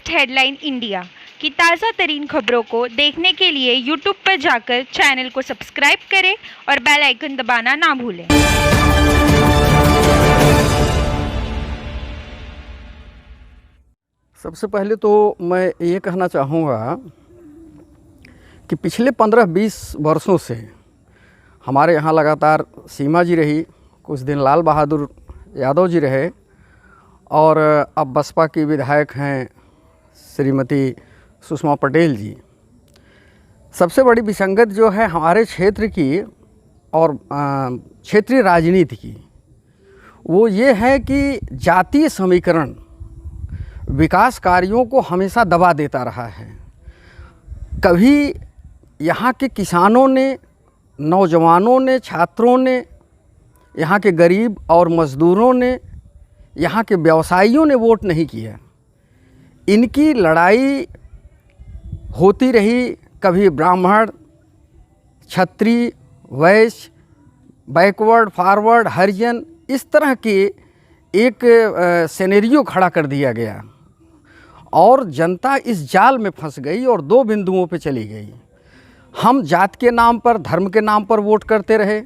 Latest headline India की ताज़ा तरीन खबरों को देखने के लिए यूट्यूब पर जाकर चैनल को सब्सक्राइब करें और बेल आइकन दबाना ना भूलें। सबसे पहले तो मैं ये कहना चाहूँगा कि पिछले 15-20 वर्षों से हमारे यहाँ लगातार सीमा जी रही, कुछ दिन लाल बहादुर यादव जी रहे और अब बसपा की विधायक हैं श्रीमती सुषमा पटेल जी। सबसे बड़ी विसंगत जो है हमारे क्षेत्र की और क्षेत्रीय राजनीति की, वो ये है कि जातीय समीकरण विकास कार्यों को हमेशा दबा देता रहा है। कभी यहाँ के किसानों ने, नौजवानों ने, छात्रों ने, यहाँ के गरीब और मज़दूरों ने, यहाँ के व्यवसायियों ने वोट नहीं किया। इनकी लड़ाई होती रही, कभी ब्राह्मण, क्षत्रिय, वैश्य, बैकवर्ड, फॉरवर्ड, हरिजन, इस तरह के एक सिनेरियो खड़ा कर दिया गया और जनता इस जाल में फंस गई और दो बिंदुओं पे चली गई। हम जात के नाम पर, धर्म के नाम पर वोट करते रहे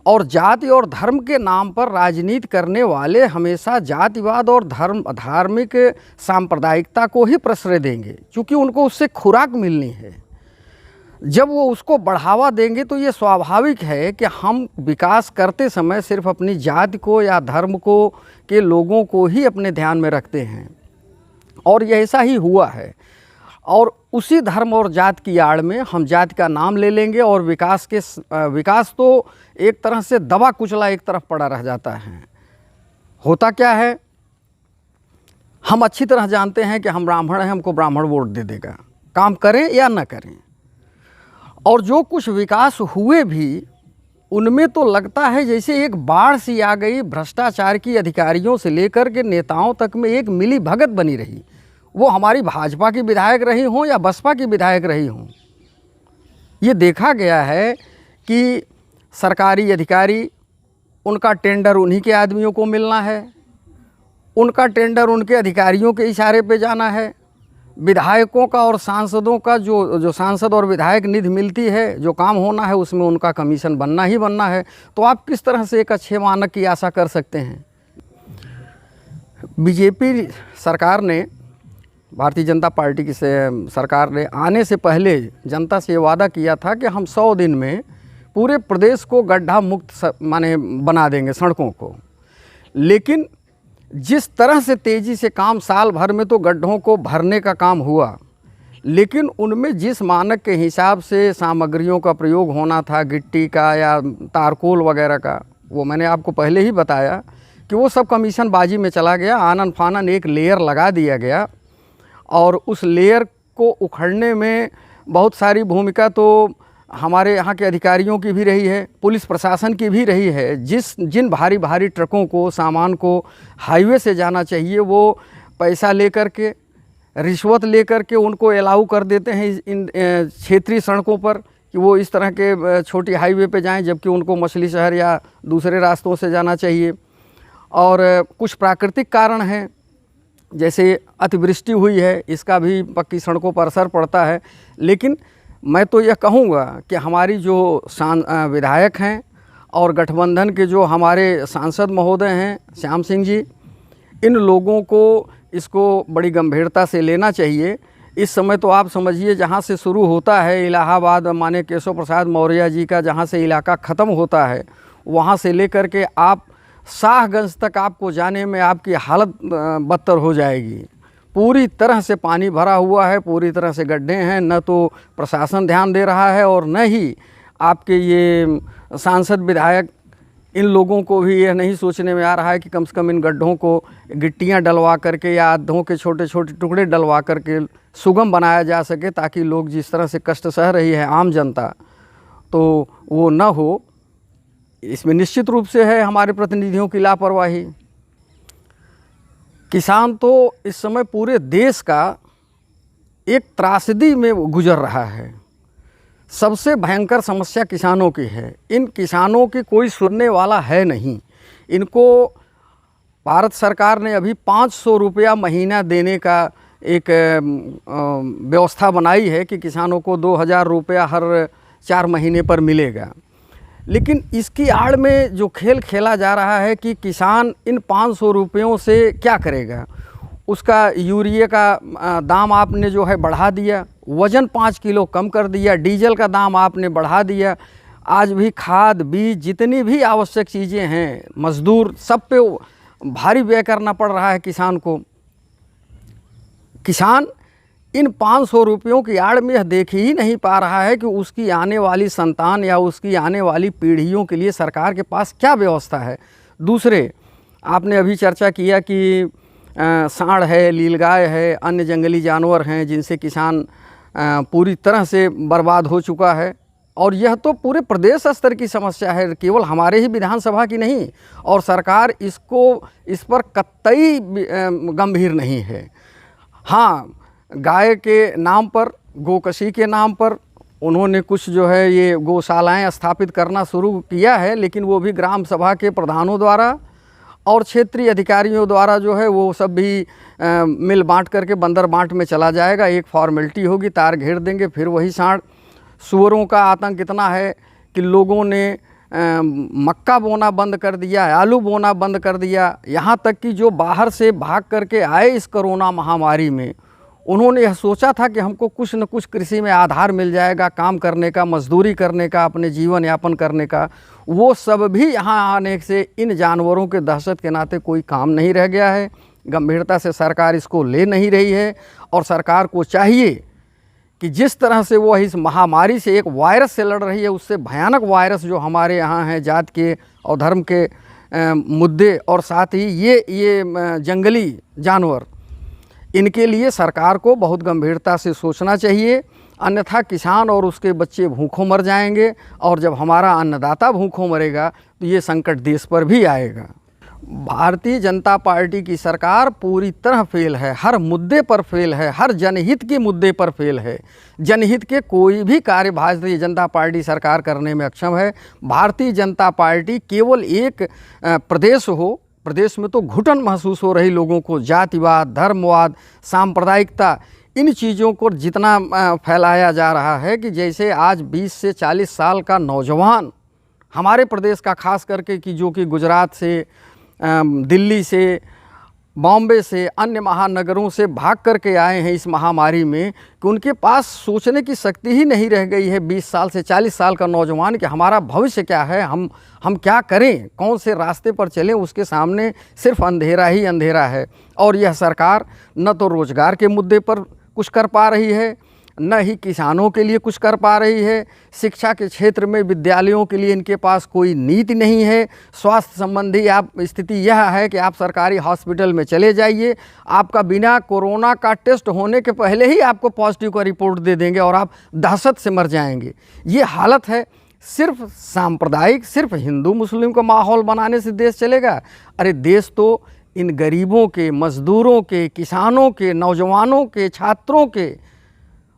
और जाति और धर्म के नाम पर राजनीति करने वाले हमेशा जातिवाद और धार्मिक सांप्रदायिकता को ही प्रश्रय देंगे, क्योंकि उनको उससे खुराक मिलनी है। जब वो उसको बढ़ावा देंगे तो ये स्वाभाविक है कि हम विकास करते समय सिर्फ अपनी जाति को या धर्म को के लोगों को ही अपने ध्यान में रखते हैं, और यह ऐसा ही हुआ है। और उसी धर्म और जात की आड़ में हम जाति का नाम ले लेंगे और विकास तो एक तरह से दबा कुचला एक तरफ पड़ा रह जाता है। होता क्या है, हम अच्छी तरह जानते हैं कि हम ब्राह्मण हैं, हमको ब्राह्मण वोट दे देगा, काम करें या न करें। और जो कुछ विकास हुए भी उनमें तो लगता है जैसे एक बाढ़ सी आ गई, भ्रष्टाचार की अधिकारियों से लेकर के नेताओं तक में एक मिली भगत बनी रही। वो हमारी भाजपा की विधायक रही हों या बसपा की विधायक रही हों, ये देखा गया है कि सरकारी अधिकारी, उनका टेंडर उन्हीं के आदमियों को मिलना है, उनका टेंडर उनके अधिकारियों के इशारे पे जाना है। विधायकों का और सांसदों का जो सांसद और विधायक निधि मिलती है, जो काम होना है उसमें उनका कमीशन बनना ही बनना है। तो आप किस तरह से एक अच्छे मानक की आशा कर सकते हैं। बीजेपी सरकार ने, भारतीय जनता पार्टी की सरकार ने आने से पहले जनता से ये वादा किया था कि हम 100 दिन में पूरे प्रदेश को गड्ढा मुक्त माने बना देंगे, सड़कों को। लेकिन जिस तरह से तेज़ी से काम, साल भर में तो गड्ढों को भरने का काम हुआ, लेकिन उनमें जिस मानक के हिसाब से सामग्रियों का प्रयोग होना था, गिट्टी का या तारकोल वगैरह का, वो मैंने आपको पहले ही बताया कि वो सब कमीशन बाजी में चला गया। आनन फानन एक लेयर लगा दिया गया और उस लेयर को उखड़ने में बहुत सारी भूमिका तो हमारे यहाँ के अधिकारियों की भी रही है, पुलिस प्रशासन की भी रही है। जिन भारी भारी ट्रकों को, सामान को हाईवे से जाना चाहिए, वो पैसा लेकर के, रिश्वत लेकर के उनको अलाउ कर देते हैं इन क्षेत्रीय सड़कों पर कि वो इस तरह के छोटी हाईवे पे जाएं, जबकि उनको मछली शहर या दूसरे रास्तों से जाना चाहिए। और कुछ प्राकृतिक कारण हैं, जैसे अतिवृष्टि हुई है, इसका भी पक्की सड़कों पर असर पड़ता है। लेकिन मैं तो यह कहूँगा कि हमारी जो विधायक हैं और गठबंधन के जो हमारे सांसद महोदय हैं श्याम सिंह जी, इन लोगों को इसको बड़ी गंभीरता से लेना चाहिए। इस समय तो आप समझिए, जहाँ से शुरू होता है इलाहाबाद माने केशव प्रसाद मौर्य जी का, जहाँ से इलाका ख़त्म होता है, वहाँ से लेकर के आप शाहगंज तक आपको जाने में आपकी हालत बदतर हो जाएगी। पूरी तरह से पानी भरा हुआ है, पूरी तरह से गड्ढे हैं। न तो प्रशासन ध्यान दे रहा है और न ही आपके ये सांसद विधायक, इन लोगों को भी यह नहीं सोचने में आ रहा है कि कम से कम इन गड्ढों को गिट्टियां डलवा करके या आधों के छोटे छोटे टुकड़े डलवा करके सुगम बनाया जा सके, ताकि लोग जिस तरह से कष्ट सह रही है आम जनता, तो वो न हो। इसमें निश्चित रूप से है हमारे प्रतिनिधियों की लापरवाही। किसान तो इस समय पूरे देश का एक त्रासदी में गुजर रहा है। सबसे भयंकर समस्या किसानों की है। इन किसानों की कोई सुनने वाला है नहीं। इनको भारत सरकार ने अभी 500 रुपया महीना देने का एक व्यवस्था बनाई है कि किसानों को 2000 रुपया हर 4 महीने पर मिलेगा। लेकिन इसकी आड़ में जो खेल खेला जा रहा है कि किसान इन 500 रुपयों से क्या करेगा। उसका यूरिया का दाम आपने जो है बढ़ा दिया, वज़न 5 किलो कम कर दिया, डीजल का दाम आपने बढ़ा दिया। आज भी खाद बीज जितनी भी आवश्यक चीज़ें हैं, मज़दूर, सब पे भारी व्यय करना पड़ रहा है किसान को। किसान इन 500 रुपयों की आड़ में यह देख ही नहीं पा रहा है कि उसकी आने वाली संतान या उसकी आने वाली पीढ़ियों के लिए सरकार के पास क्या व्यवस्था है। दूसरे, आपने अभी चर्चा किया कि सांड है, नीलगाय है, अन्य जंगली जानवर हैं जिनसे किसान पूरी तरह से बर्बाद हो चुका है। और यह तो पूरे प्रदेश स्तर की समस्या है, केवल हमारे ही विधानसभा की नहीं। और सरकार इस पर कतई गंभीर नहीं है। हाँ, गाय के नाम पर, गोकशी के नाम पर उन्होंने कुछ जो है ये गौशालाएं स्थापित करना शुरू किया है, लेकिन वो भी ग्राम सभा के प्रधानों द्वारा और क्षेत्रीय अधिकारियों द्वारा जो है वो सब भी मिल बांट करके बंदर बांट में चला जाएगा। एक फॉर्मेलिटी होगी, तार घेर देंगे, फिर वही सांड। सूअरों का आतंक इतना है कि लोगों ने मक्का बोना बंद कर दिया, आलू बोना बंद कर दिया। यहाँ तक कि जो बाहर से भाग करके आए इस कोरोना महामारी में, उन्होंने यह सोचा था कि हमको कुछ न कुछ कृषि में आधार मिल जाएगा, काम करने का, मजदूरी करने का, अपने जीवन यापन करने का। वो सब भी यहाँ आने से इन जानवरों के दहशत के नाते कोई काम नहीं रह गया है। गंभीरता से सरकार इसको ले नहीं रही है। और सरकार को चाहिए कि जिस तरह से वो इस महामारी से एक वायरस से लड़ रही है, उससे भयानक वायरस जो हमारे यहाँ हैं, जात के और धर्म के मुद्दे, और साथ ही ये जंगली जानवर, इनके लिए सरकार को बहुत गंभीरता से सोचना चाहिए। अन्यथा किसान और उसके बच्चे भूखों मर जाएंगे, और जब हमारा अन्नदाता भूखों मरेगा तो ये संकट देश पर भी आएगा। भारतीय जनता पार्टी की सरकार पूरी तरह फेल है, हर मुद्दे पर फेल है, हर जनहित के मुद्दे पर फेल है। जनहित के कोई भी कार्य भारतीय जनता पार्टी सरकार करने में अक्षम है। भारतीय जनता पार्टी केवल एक प्रदेश में तो घुटन महसूस हो रही लोगों को, जातिवाद, धर्मवाद, सांप्रदायिकता, इन चीज़ों को जितना फैलाया जा रहा है कि जैसे आज 20 से 40 साल का नौजवान हमारे प्रदेश का, खास करके कि जो कि गुजरात से, दिल्ली से, बॉम्बे से, अन्य महानगरों से भाग करके आए हैं इस महामारी में, कि उनके पास सोचने की शक्ति ही नहीं रह गई है 20 साल से 40 साल का नौजवान कि हमारा भविष्य क्या है, हम क्या करें, कौन से रास्ते पर चलें। उसके सामने सिर्फ अंधेरा ही अंधेरा है। और यह सरकार न तो रोज़गार के मुद्दे पर कुछ कर पा रही है, न ही किसानों के लिए कुछ कर पा रही है। शिक्षा के क्षेत्र में विद्यालयों के लिए इनके पास कोई नीति नहीं है। स्वास्थ्य संबंधी स्थिति यह है कि आप सरकारी हॉस्पिटल में चले जाइए, आपका बिना कोरोना का टेस्ट होने के पहले ही आपको पॉजिटिव का रिपोर्ट दे देंगे और आप दहशत से मर जाएंगे। ये हालत है। सिर्फ सांप्रदायिक, सिर्फ हिंदू मुस्लिम का माहौल बनाने से देश चलेगा? अरे देश तो इन गरीबों के, मज़दूरों के, किसानों के, नौजवानों के, छात्रों के,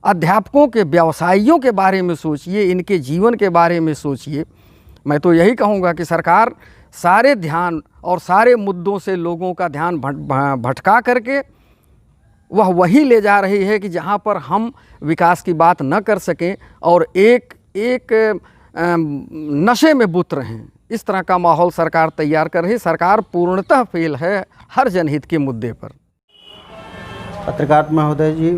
अध्यापकों के, व्यवसायियों के बारे में सोचिए, इनके जीवन के बारे में सोचिए। मैं तो यही कहूँगा कि सरकार सारे ध्यान और सारे मुद्दों से लोगों का ध्यान भटका करके वह वही ले जा रही है कि जहाँ पर हम विकास की बात न कर सकें और एक नशे में बुत रहें। इस तरह का माहौल सरकार तैयार कर रही। सरकार पूर्णतः फेल है हर जनहित के मुद्दे पर। पत्रकार महोदय जी,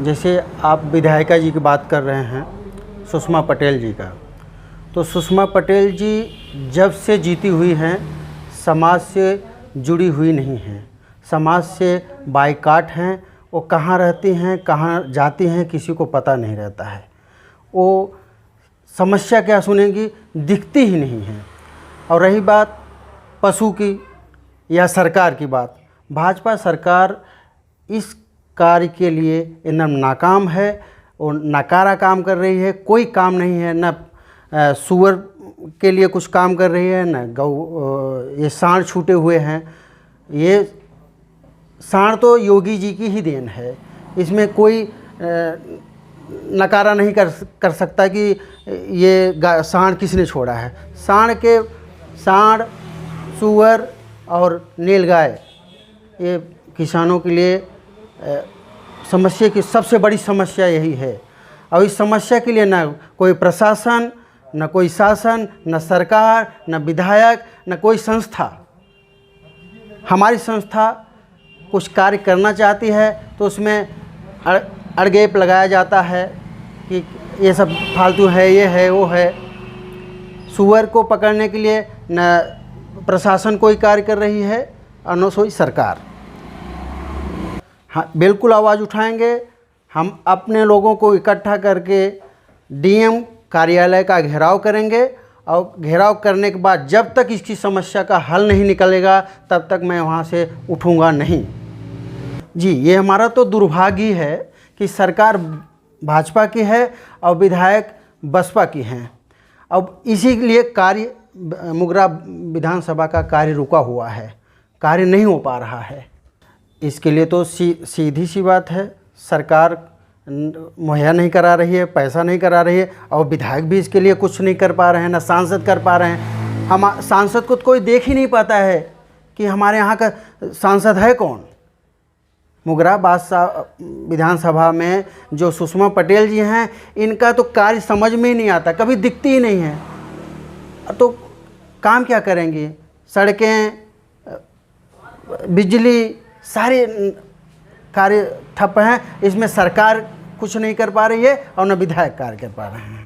जैसे आप विधायिका जी की बात कर रहे हैं, सुषमा पटेल जी का, तो सुषमा पटेल जी जब से जीती हुई हैं समाज से जुड़ी हुई नहीं हैं, समाज से बाइकाट हैं। वो कहाँ रहती हैं, कहाँ जाती हैं, किसी को पता नहीं रहता है। वो समस्या क्या सुनेंगी, दिखती ही नहीं है। और रही बात पशु की या सरकार की बात, भाजपा सरकार इस कार्य के लिए एकदम नाकाम है और नकारा काम कर रही है। कोई काम नहीं है, न सूअर के लिए कुछ काम कर रही है, न गौ, ये सांड छूटे हुए हैं। ये सांड तो योगी जी की ही देन है, इसमें कोई नकारा नहीं कर सकता कि ये सांड किसने छोड़ा है। सांड, सूअर और नीलगाय ये किसानों के लिए समस्या की सबसे बड़ी समस्या यही है। और इस समस्या के लिए ना कोई प्रशासन, न कोई शासन, न सरकार, न विधायक, न कोई संस्था। हमारी संस्था कुछ कार्य करना चाहती है तो उसमें अड़गेप लगाया जाता है कि ये सब फालतू है, ये है, वो है। सुअर को पकड़ने के लिए न प्रशासन कोई कार्य कर रही है और न कोई सरकार। हाँ, बिल्कुल आवाज़ उठाएंगे। हम अपने लोगों को इकट्ठा करके डीएम कार्यालय का घेराव करेंगे और घेराव करने के बाद जब तक इसकी समस्या का हल नहीं निकलेगा तब तक मैं वहाँ से उठूँगा नहीं। जी, ये हमारा तो दुर्भाग्य है कि सरकार भाजपा की है और विधायक बसपा की हैं। अब इसीलिए कार्य मुगरा विधानसभा का कार्य रुका हुआ है, कार्य नहीं हो पा रहा है। इसके लिए तो सीधी सी बात है, सरकार मुहैया नहीं करा रही है, पैसा नहीं करा रही है और विधायक भी इसके लिए कुछ नहीं कर पा रहे हैं, ना सांसद कर पा रहे हैं। हम सांसद को तो कोई देख ही नहीं पाता है कि हमारे यहाँ का सांसद है कौन। मुगरा विधानसभा में जो सुषमा पटेल जी हैं, इनका तो कार्य समझ में ही नहीं आता, कभी दिखती ही नहीं है। तो काम क्या करेंगे? सड़कें, बिजली, सारे कार्य ठप हैं। इसमें सरकार कुछ नहीं कर पा रही है और न विधायक कार्य कर पा रहे हैं।